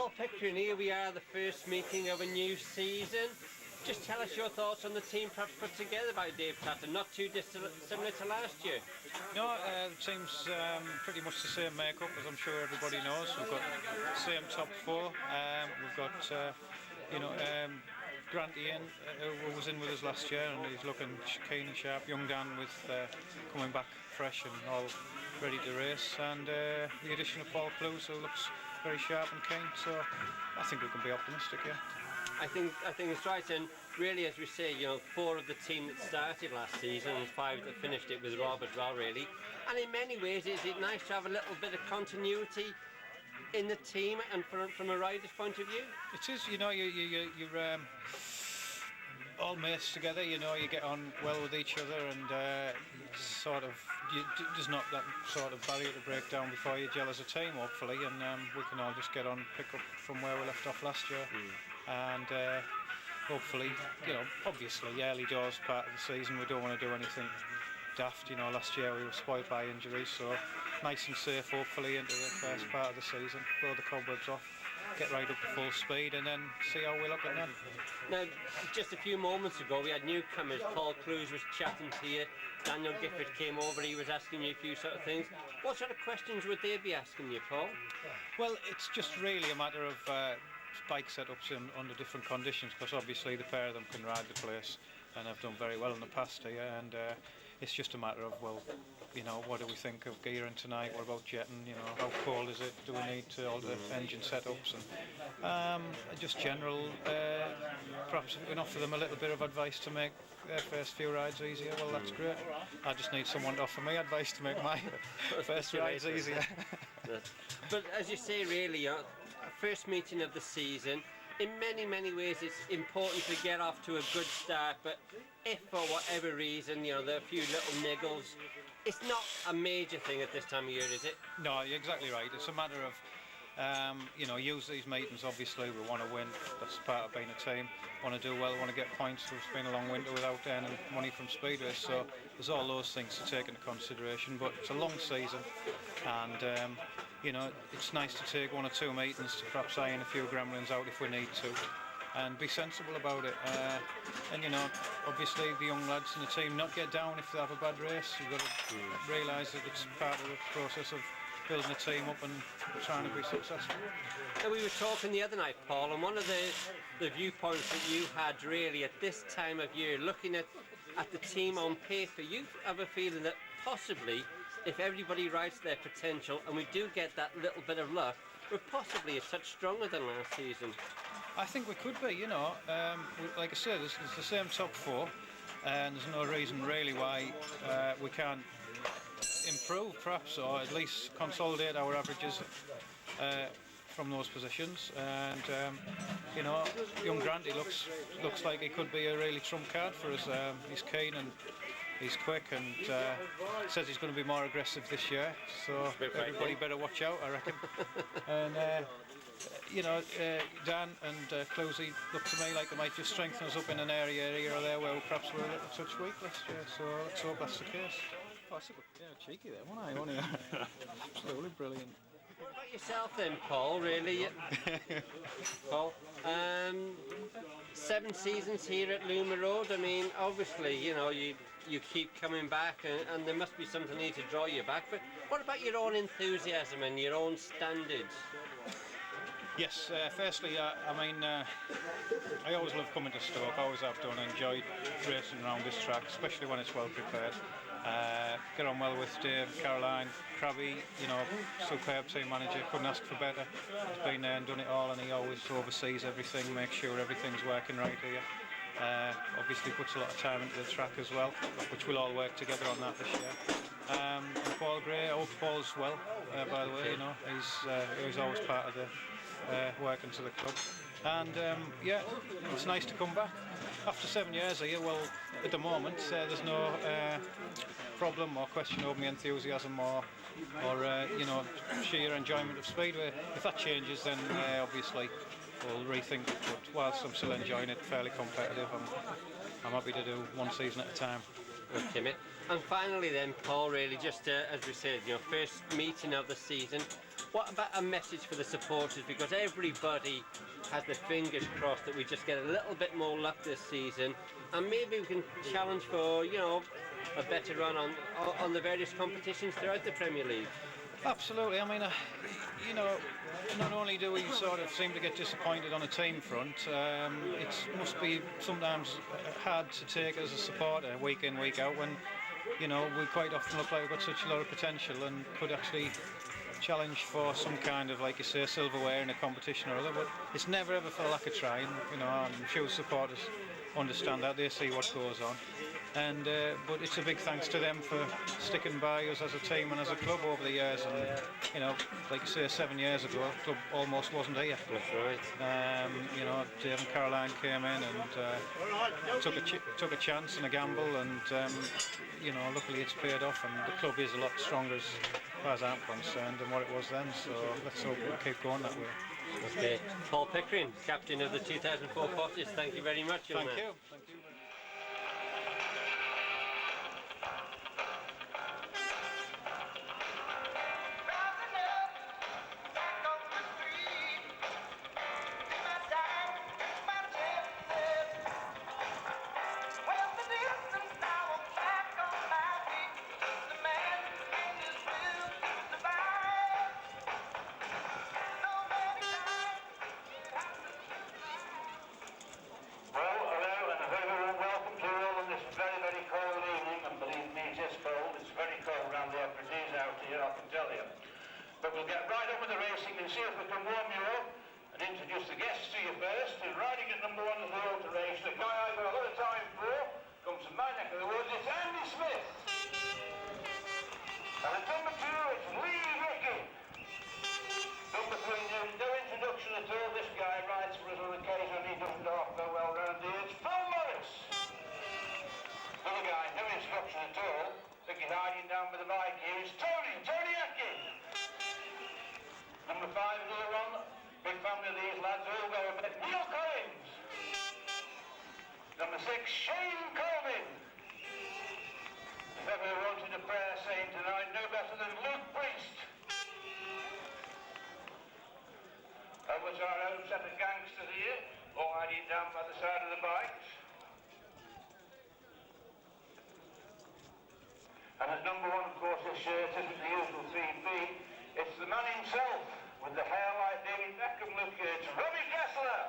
Paul Pickering, here we are, the first meeting of a new season. Just tell us your thoughts on the team perhaps put together by Dave Tatton, not too dissimilar to last year. No, the team's pretty much the same makeup, as I'm sure everybody knows. We've got the same top four. We've got, Grant Ian, who was in with us last year, and he's looking keen and sharp. Young Dan with coming back fresh and all ready to race, and the addition of Paul Clues, who looks very sharp and keen. So I think we can be optimistic, yeah. I think it's right, and really, as we say, 4 of the team that started last season and 5 that finished it with Rob as well, really. And in many ways, is it nice to have a little bit of continuity in the team and from a rider's point of view? It is, you're all mates together, you get on well with each other, and there's not that sort of barrier to break down before you gel as a team, hopefully, and we can all just get on, pick up from where we left off last year. And hopefully, obviously early doors part of the season, we don't want to do anything daft. Last year we were spoiled by injuries, so nice and safe hopefully into the first part of the season, blow the cobwebs off, get right up to full speed, and then see how we look at that. Now, just a few moments ago we had newcomers. Paul Clues was chatting to you, Daniel Gifford came over, he was asking you a few sort of things. What sort of questions would they be asking you, Paul? Well, it's just really a matter of bike setups under different conditions, because obviously the pair of them can ride the place and have done very well in the past here, and it's just a matter of, what do we think of gearing tonight, what about jetting, how cold is it, do we need to all the engine setups, and just general, perhaps if we can offer them a little bit of advice to make their first few rides easier, well, that's great. I just need someone to offer me advice to make my first rides easier. But as you say, really, first meeting of the season, in many ways it's important to get off to a good start, but if for whatever reason there are a few little niggles, it's not a major thing at this time of year, is it? No, you're exactly right. It's a matter of use these meetings. Obviously we want to win, that's part of being a team. Want to do well, want to get points. It's been a long winter without earning money from speedways, so there's all those things to take into consideration, but it's a long season, and it's nice to take 1 or 2 meetings to perhaps iron a few gremlins out if we need to, and be sensible about it, and obviously the young lads in the team not get down if they have a bad race. You've got to realise that it's part of the process of building a team up and trying to be successful. Now, we were talking the other night, Paul, and one of the viewpoints that you had really at this time of year, looking at the team on paper, you have a feeling that possibly if everybody rides their potential and we do get that little bit of luck, we're possibly a touch stronger than last season. I think we could be, like I said, it's the same top 4, and there's no reason really why we can't improve perhaps, or at least consolidate our averages from those positions. And young Granty looks like he could be a really trump card for us. He's keen and he's quick, and says he's going to be more aggressive this year, so everybody better watch out, I reckon. And Dan and Closey look to me like they might just strengthen us up in an area here or there where perhaps we're a little touch weak last year, so let's hope that's the case. Oh, cheeky there, wasn't I? Absolutely brilliant. What about yourself then, Paul, really? Paul, 7 seasons here at Luma Road. I mean, obviously, you keep coming back, and there must be something here to draw you back, but what about your own enthusiasm and your own standards? Yes, firstly, I always love coming to Stoke, I always have done, enjoyed racing around this track, especially when it's well prepared. Get on well with Dave, Caroline, Crabby, superb team manager, couldn't ask for better. He's been there and done it all, and he always oversees everything, makes sure everything's working right here. Obviously puts a lot of time into the track as well, which we'll all work together on that this year. And Paul Gray, I hope Paul's well, by the way, he's always part of the working to the club. And it's nice to come back. After 7 years here, well, at the moment, there's no problem or question over my enthusiasm or sheer enjoyment of speedway. If that changes, then obviously we'll rethink it. But whilst I'm still enjoying it, fairly competitive, I'm happy to do 1 season at a time. Okay, mate. And finally then, Paul, really, just as we said, first meeting of the season, what about a message for the supporters? Because everybody has their fingers crossed that we just get a little bit more luck this season, and maybe we can challenge for, you know, a better run on the various competitions throughout the Premier League. Absolutely. I mean, you know, not only do we sort of seem to get disappointed on a team front, it must be sometimes hard to take as a supporter week in, week out, when, you know, we quite often look like we've got such a lot of potential and could actually challenge for some kind of, like you say, silverware in a competition or other. But it's never ever for lack of trying. You know, I'm sure supporters understand that. They see what goes on. And but it's a big thanks to them for sticking by us as a team and as a club over the years. And you know, like you say, 7 years ago, the club almost wasn't here. That's right. You know, Dave and Caroline came in and took a chance and a gamble, and you know, luckily it's paid off, and the club is a lot stronger as far as I'm concerned than what it was then. So let's hope we'll keep going that way. Okay, Paul Pickering, captain of the 2004 Potters. Thank you very much, young man. Thank you. Thank you. But we'll get right on with the racing and see if we can warm you up and introduce the guests to you first. And riding at number 1 of the auto race, the guy I've got a lot of time for, comes from my neck of the woods, it's Andy Smith. And at number 2, it's Lee Rickey. Number 3, no introduction at all. This guy rides for us on occasion, he doesn't half go well round here. It's Phil Morris. Another guy, no introduction at all. Think he's hiding down with the bike here. It's Tony Atkins. Number 5, another one. Big family of these lads, all go a bit. Neil Collins. Number 6, Shane Corbin. If ever wanted a prayer saying tonight, no better than Luke Priest. That was our own set of gangsters here, all hiding down by the side of the bikes. And at number 1, of course, this shirt isn't the usual 3 feet. It's the man himself, with the hair like David Beckham look. It's Robbie Kessler.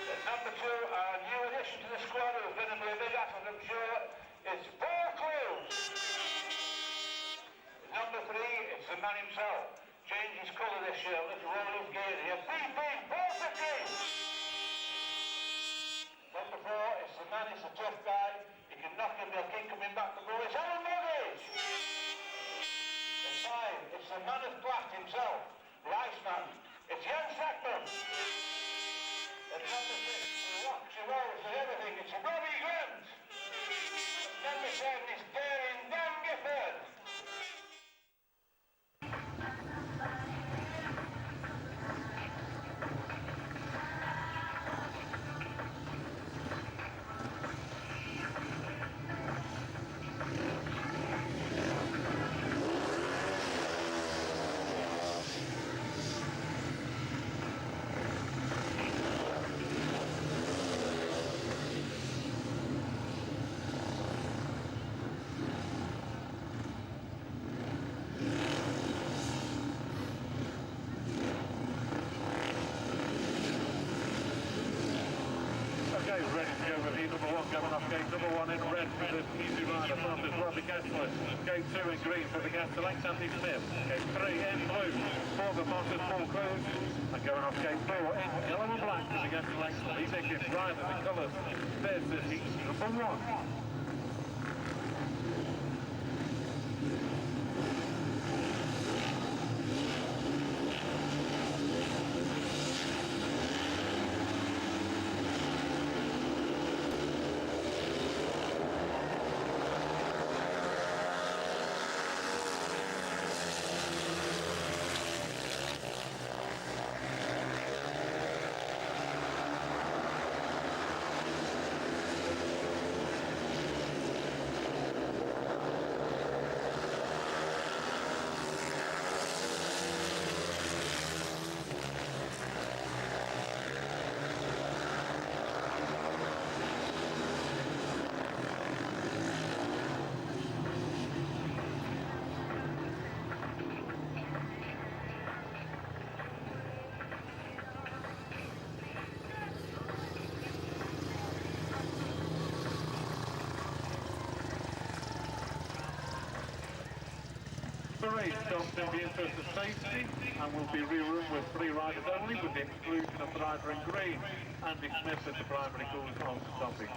At number 2, our new addition to the squad, who's going to be a big asset, I'm sure, is Paul Close. At number 3, it's the man himself. Changed his colour this year, let's roll his gears here. BP, Paul Pickering. Number 4, it's the man, it's a tough guy. You can knock him, they'll keep coming back. The ball is Alan Morris. It's the man of black himself, the Iceman. It's Jan Sackman. At number 6, the rocks, the rolls, and everything, it's Robbie Grant. Number 7 is Darren Dan Gifford. Okay, ready to go with heat number 1 coming off gate number 1 in red for the easy rider, fastest Robbie Kessler. Gate 2 in green for the guest select Andy Smith. Gate 3 in blue for the fastest Paul Cruz. And going off gate 4 in yellow and black for the guest select Lee Dickens. Rider the colours. There's this heat number 1. the race stops in the interest of safety and will be rerun with 3 riders only, with the exclusion of the rider in green, Andy Smith at the primary cause of stoppage.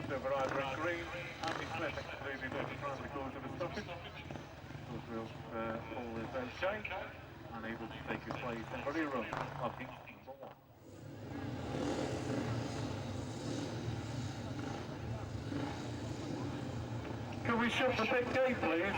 So the rider in green, Andy Smith excluded at the primary cause of a stoppage. Of course, all is okay and able to take his place in the rerun of heat number 1. Can we shut the pit gate, please?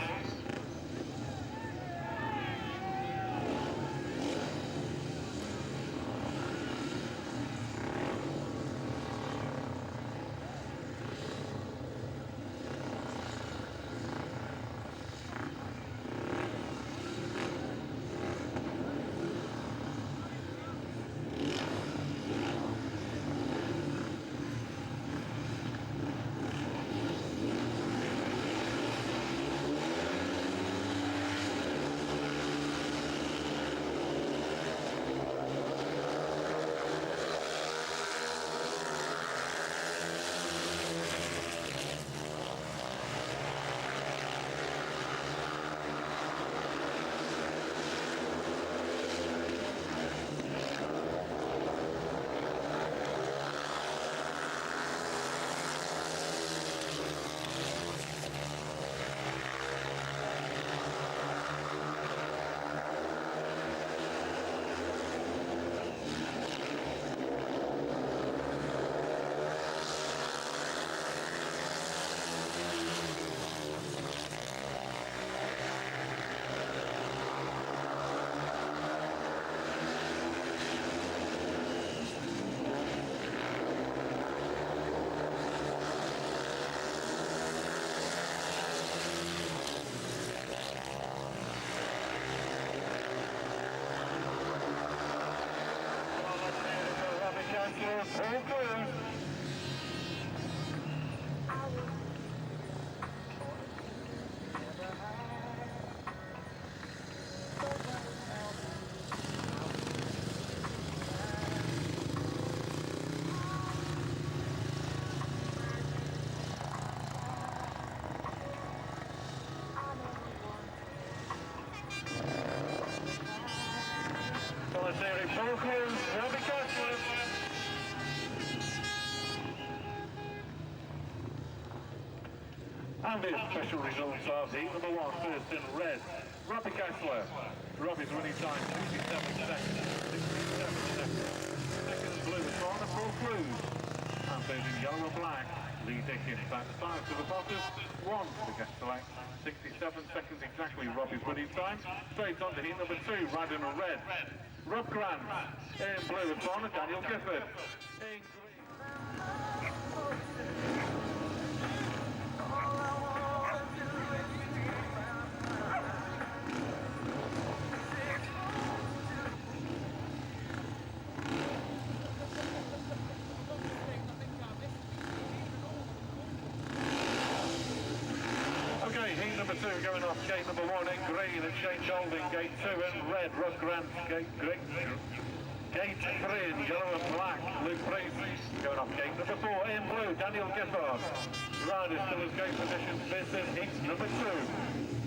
And his special results are heat number 1, first in red, Robbie Kessler. Robbie's winning time 57 seconds, 67 seconds. Second blue is corner, full clues. And third in yellow and black, Lee Dickens back the side to the bottom, 1 for Kessler. 67 seconds exactly, Robbie's winning time. Straight on to heat number 2, riding in red. Rob Grant, in blue is corner, Daniel Gifford. In green. Heat number 2 going off, gate number 1 in green and Shane Holding, gate 2 in red, Rob Grant, gate 3 in yellow and black, Luke Priest going off, gate number 4 in blue, Daniel Gifford. Riders still as gate positions, this is heat number 2.